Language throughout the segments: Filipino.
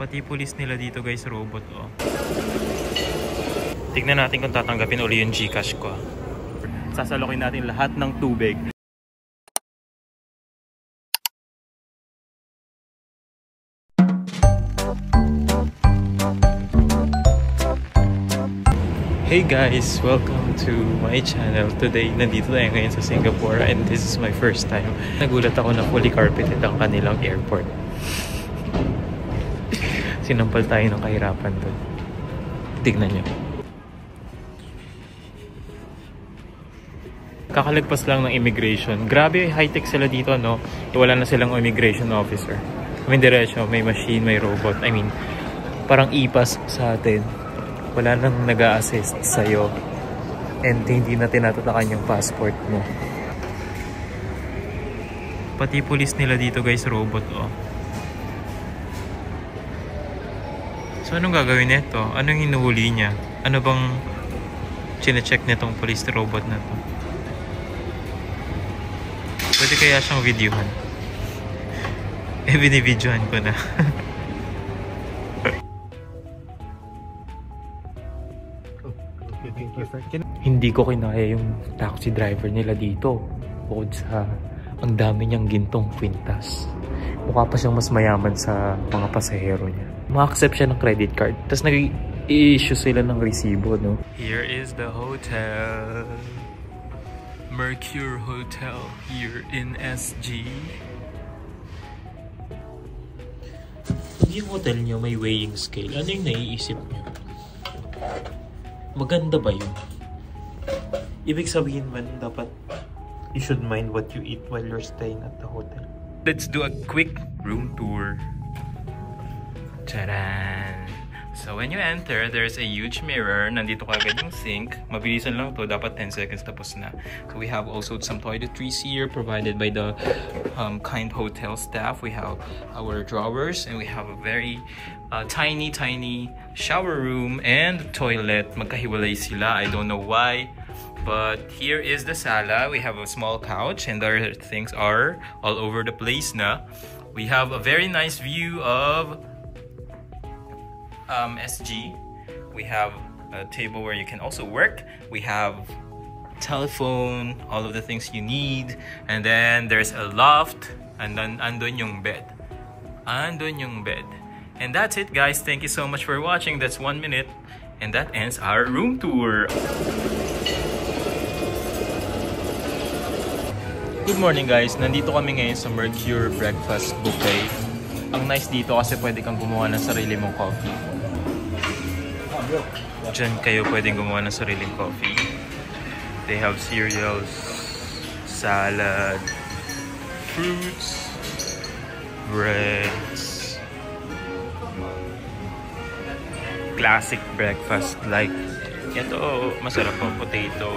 Pati police nila dito guys, robot oh. Tignan natin kung tatanggapin uli yung GCash ko. Sasalokin natin lahat ng tubig. Hey guys! Welcome to my channel. Today, nandito tayo ngayon sa Singapore and this is my first time. Nagulat ako na fully carpeted ang kanilang airport. Sinampal tayo ng kahirapan doon. Tignan nyo. Kakalagpas lang ng immigration. Grabe, high-tech sila dito, no? Wala na silang immigration officer. I mean, diretso, may machine, may robot. I mean, parang ipas sa atin. Wala nang nag-a-assist sa'yo. And hindi na tinatatakan yung passport mo. Pati police nila dito guys, robot, oh. So, anong gagawin nito? Anong hinuhuli niya? Ano bang chine-check nitong police robot na to? Pwede kaya siyang videohan? Binibidyohan ko na. Hindi ko kinaya yung taxi driver nila dito. Bukod sa ang dami niyang gintong kwintas. Mukha pa siyang mas mayaman sa mga pasahero niya. Ma-accept siya ng credit card. Tapos nag-i-issue sila ng resibo, no? Here is the hotel. Mercure Hotel here in SG. Yung hotel niyo may weighing scale. Ano yung naiisip niyo? Maganda ba yun? Ibig sabihin man, dapat you should mind what you eat while you're staying at the hotel. Let's do a quick room tour. Tcharan! So when you enter, there's a huge mirror. Nandito kagad yung sink. Mabilisan lang to. Dapat 10 seconds tapos na. So we have also some toiletries here provided by the kind hotel staff. We have our drawers and we have a very tiny shower room and toilet. Magkahiwalay sila. I don't know why. But here is the sala. We have a small couch and other things are all over the place na. We have a very nice view of SG. We have a table where you can also work. We have telephone, all of the things you need. And then there's a loft. And then andun yung bed. Andun yung bed. And that's it guys. Thank you so much for watching. That's 1 minute. And that ends our room tour. Good morning guys. Nandito kami ngayon sa Mercure Breakfast Buffet. Ang nice dito kasi pwede kang gumawa ng sarili mong coffee. Diyan kayo pwedeng gumawa ng sariling coffee. They have cereals, salad, fruits, breads. Classic breakfast like ito, masarap po, potato,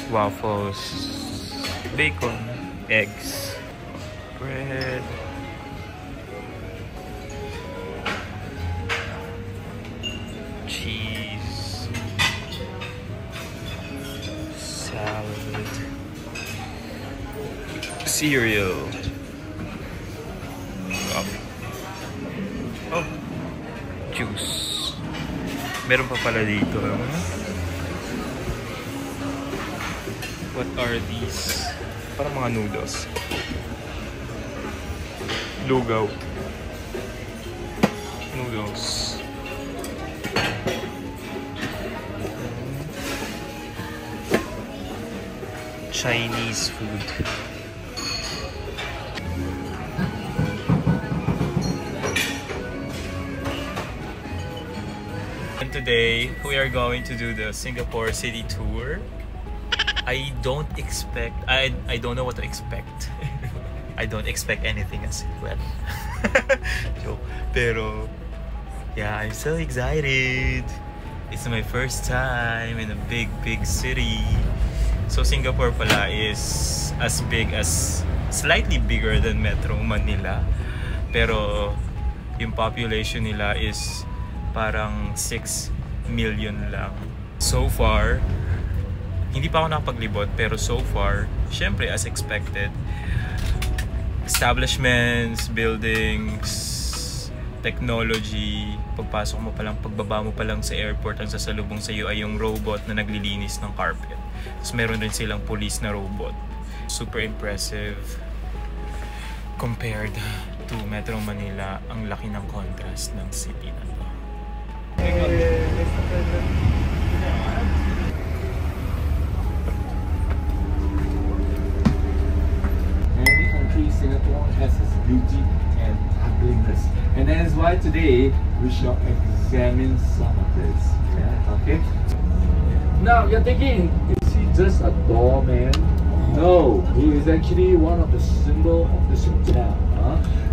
waffles, bacon, eggs, bread, cheese, salad, cereal, coffee, oh, juice. Meron pa pala dito. What are these? Parang mga noodles. Lugaw. Noodles. Chinese food. And today, we are going to do the Singapore city tour. I don't know what to expect. I don't expect anything as well. So, pero yeah, I'm so excited. It's my first time in a big city. So Singapore pala is as big as, slightly bigger than Metro Manila. Pero yung population nila is parang 6 million lang. So far, hindi pa ako nakapaglibot, pero so far, syempre as expected, establishments, buildings, technology. Pagpasok mo pa lang, pagbaba mo pa lang sa airport, ang sasalubong sa iyo ay yung robot na naglilinis ng carpet. Tapos meron din silang police na robot. Super impressive. Compared to Metro Manila, ang laki ng contrast ng city na to. Every country, Singapore has its beauty and ugliness, and that is why today we shall examine some of this. Yeah, okay. Now you're thinking, is he just a doorman? No, he is actually one of the symbol of this town.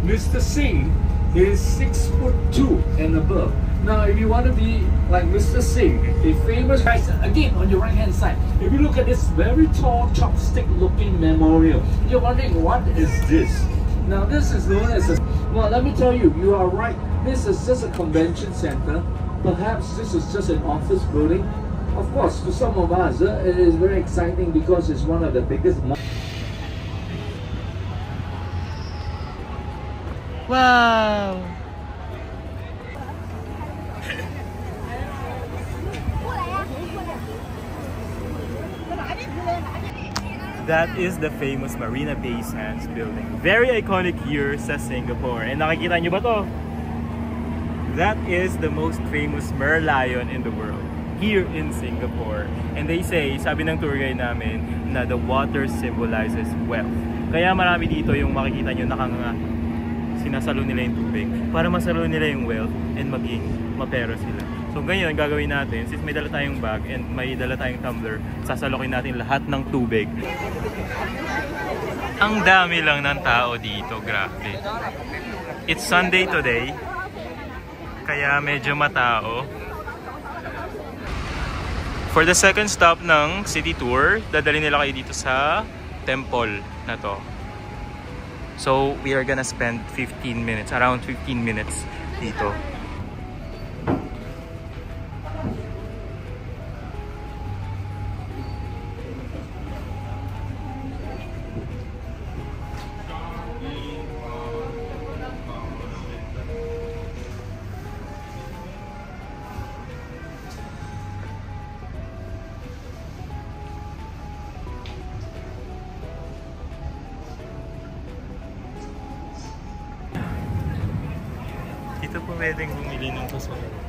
Mr. Singh is 6'2" and above. Now, if you want to be like Mr. Singh, a famous person, again on your right hand side, if you look at this very tall chopstick-looking memorial, you're wondering what is this? Now, this is known as a. Well, let me tell you, you are right. This is just a convention center. Perhaps this is just an office building. Of course, to some of us, it is very exciting because it's one of the biggest. Wow! That is the famous Marina Bay Sands building. Very iconic here sa Singapore. And nakikita nyo ba to? That is the most famous merlion in the world. Here in Singapore. And they say, sabi ng tour guide namin, na the water symbolizes wealth. Kaya marami dito yung makikita nyo nakanga sinasalo nila yung tubig para masalo nila yung wealth and maging mapera sila. So ngayon gagawin natin, since may dala tayong bag and may dala tayong tumbler, sasalokin natin lahat ng tubig. Ang dami lang ng tao dito, grabe. It's Sunday today, kaya medyo matao. For the second stop ng city tour, dadalhin nila kayo dito sa temple na to. So, we are gonna spend 15 minutes, around 15 minutes dito. Dito po pwedeng bumili ng pasalubong.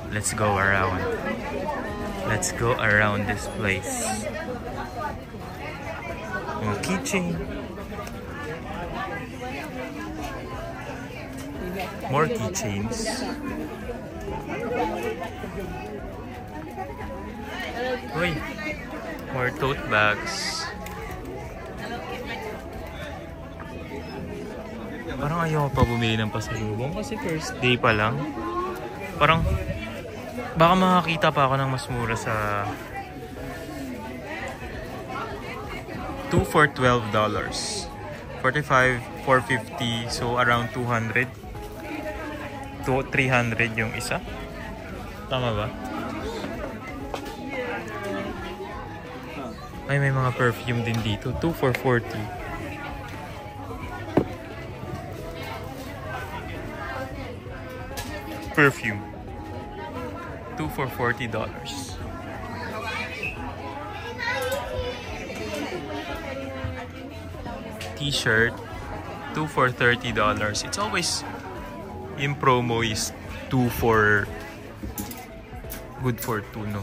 Let's go around. Let's go around this place. Mga keychain. More keychains. Uy, more tote bags. Parang ayaw pa bumili ng pasalubong kasi first day pa lang. Parang baka makakita pa ako ng mas mura sa 2 for $12. 45 for $50, so around 200 to 300 yung isa. Tama ba? Ay, may mga perfume din dito. 2 for $40. Perfume. 2 for $40. T-shirt. 2 for $30. It's always in promo is 2 for good for 2, no?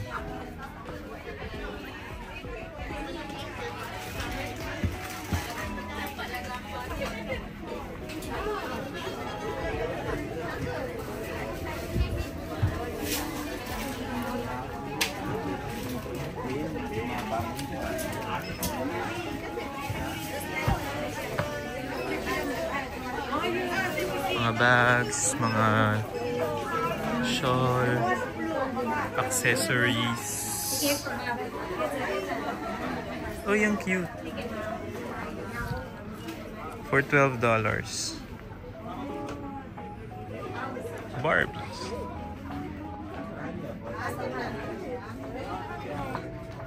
Mga bags, mga shawl, accessories. Oh, yung cute. For $12. Barbies.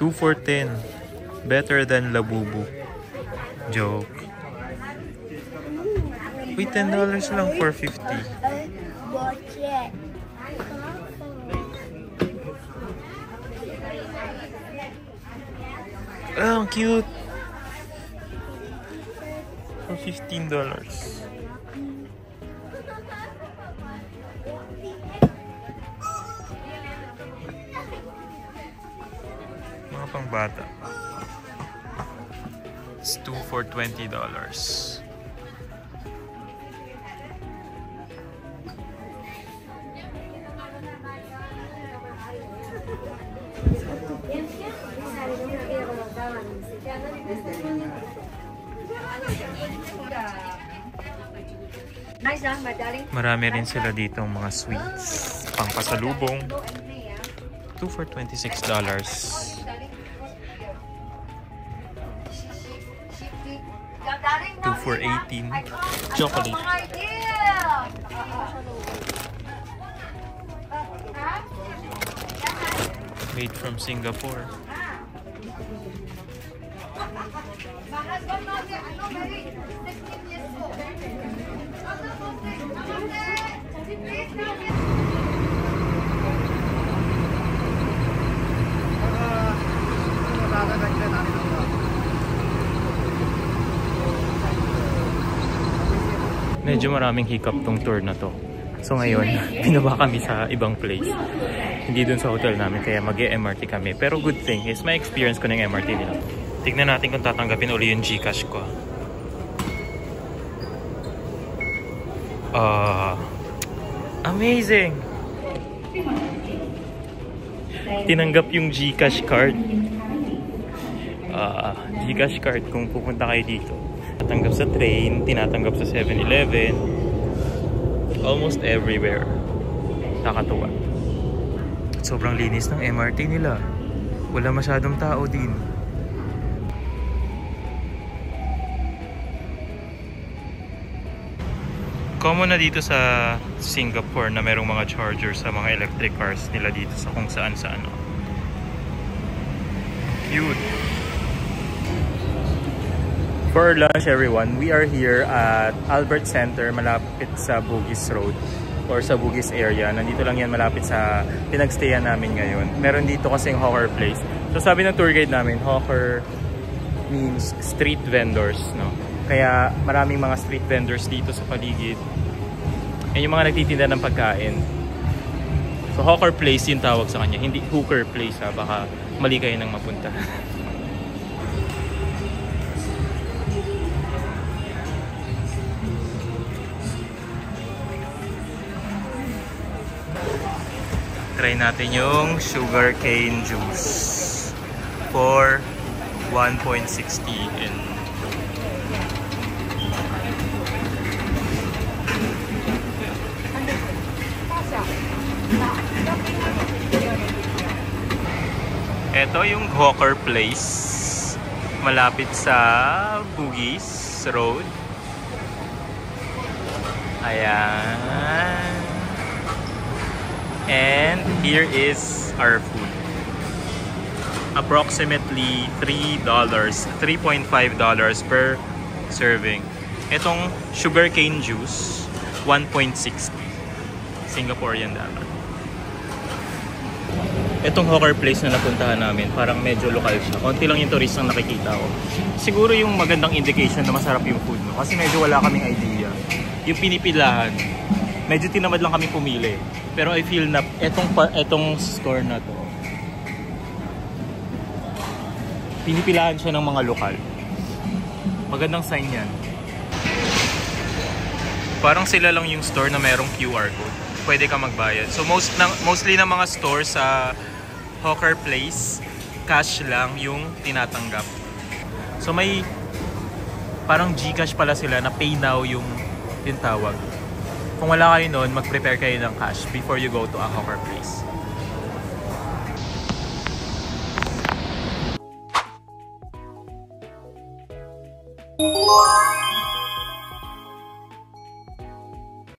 2 for $10. Better than Labubu. Joke. Wait, $10 lang, $4.50. Oh, ang cute. For $15. Mga pang bata. It's 2 for $20. Marami rin sila dito mga sweets, pang pasalubong. 2 for $26. 2 for $18. Chocolate. Made from Singapore. Medyo maraming hiccup tong tour na to. So ngayon, binaba kami sa ibang place. Hindi dun sa hotel namin, kaya mag-MRT kami. Pero good thing is, may experience ko ng MRT nila. Tignan natin kung tatanggapin uli yung GCash ko. Amazing! Tinanggap yung GCash card. GCash card kung pupunta kayo dito. Tinatanggap sa train, tinatanggap sa 7-Eleven. Almost everywhere. Nakakatuwa. Sobrang linis ng MRT nila. Wala masyadong tao din. Common na dito sa Singapore na merong mga charger sa mga electric cars nila dito sa kung saan saan. Cute! For lunch everyone, we are here at Albert Center malapit sa Bugis Road or sa Bugis area. Nandito lang yan malapit sa pinagstayan namin ngayon. Meron dito kasing hawker place. So sabi ng tour guide namin, hawker means street vendors, no? Kaya maraming mga street vendors dito sa paligid. Yan yung mga nagtitinda ng pagkain. So hawker place yung tawag sa kanya, hindi hooker place ha, baka mali kayo nang mapunta. Try natin yung sugarcane juice for 1.60 in ito yung hawker place malapit sa Bugis Road. Ayan. And here is our food. Approximately $3, $3.5 per serving. Itong sugarcane juice, 1.60 Singaporean dollar. Itong hawker place na napuntahan namin, parang medyo lokal siya. Konti lang yung tourist ang nakikita ko. Siguro yung magandang indication na masarap yung food, no? Kasi medyo wala kaming idea. Yung pinipilahan, medyo tinamad lang kami pumili. Pero I feel na etong store na to, pinipilahan siya ng mga lokal. Magandang sign yan. Parang sila lang yung store na merong QR code. Pwede ka magbayad. So mostly ng mga store sa hawker place, cash lang yung tinatanggap. So may parang GCash pala sila na pay now yung tawag. Kung wala kayo noon, mag-prepare kayo ng cash before you go to a hawker place.